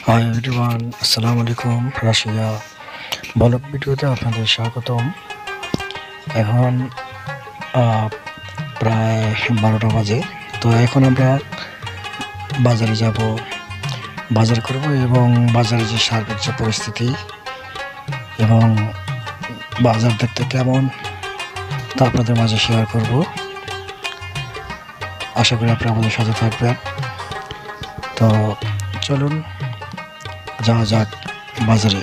Hi everyone, আসসালামু আলাইকুম। Russia blog ভিডিওতে আপনাদের স্বাগতম। এখন প্রায় 12টা বাজে। তো এখন আমরা বাজারে যাব, বাজার করব এবং বাজারে যে সার্বিক যে পরিস্থিতি এবং বাজার দেখতে কেমন তা আপনাদের মাঝে শেয়ার করব। আশা করি আপনারা আমাদের সাথে থাকবেন। তো চলুন যাওয়া যাক বাজারে।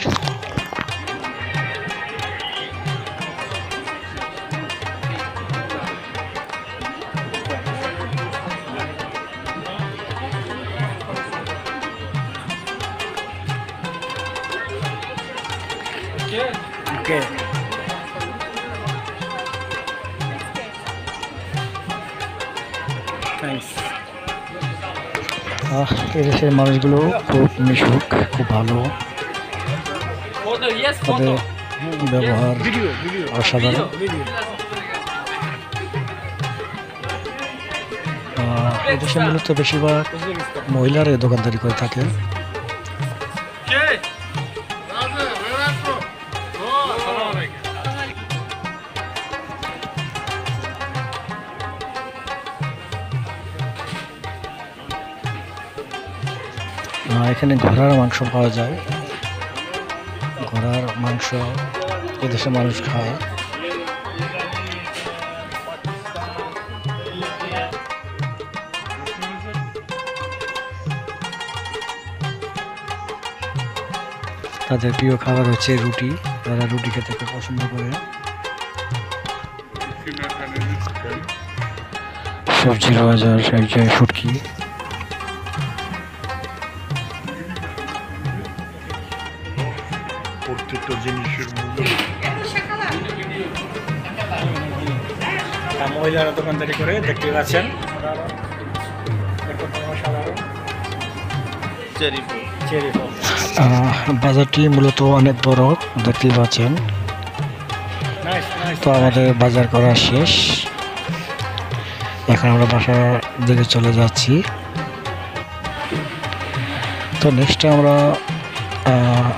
Okay. এদেশের মানুষগুলো খুব মিশুক, খুব ভালো, তাদের ব্যবহার অসাধারণ। এদেশে মূলত বেশিরভাগ মহিলারা দোকানদারি করে থাকে। এখানে ঘোড়ার মাংস পাওয়া যায়। ঘোড়ার মাংস এদেশের মানুষ খায়। তাদের প্রিয় খাবার হচ্ছে রুটি। তারা রুটি খেতে খুব পছন্দ করে। সবজির বাজার, শুটকি। প্রত্যেকটা জিনিসের মহিলারা দোকানদারি করে, দেখতে পাচ্ছেন। বাজারটি মূলত অনেক বড়, দেখতেই পাচ্ছেন। তো আমাদের বাজার করা শেষ। এখন আমরা বাসার দিকে চলে যাচ্ছি। তো নেক্সটে আমরা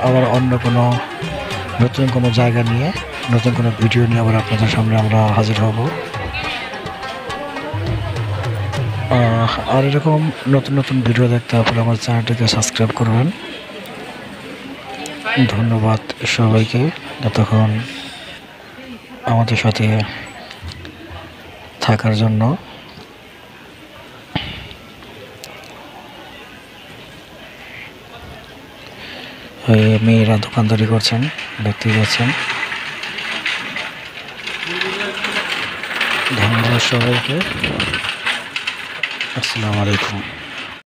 আবার অন্য কোনো নতুন কোনো জায়গা নিয়ে, নতুন কোনো ভিডিও নিয়ে আবার আপনাদের সামনে আমরা হাজির হব। আর এরকম নতুন নতুন ভিডিও দেখতে আপনারা আমার চ্যানেলটিকে সাবস্ক্রাইব করবেন। ধন্যবাদ সবাইকে এতক্ষণ আমাদের সাথে থাকার জন্য। মেয়েরা দোকানদারি করছেন, দেখতেই পাচ্ছেন। ধন্যবাদ সবাইকে। আসসালামু আলাইকুম।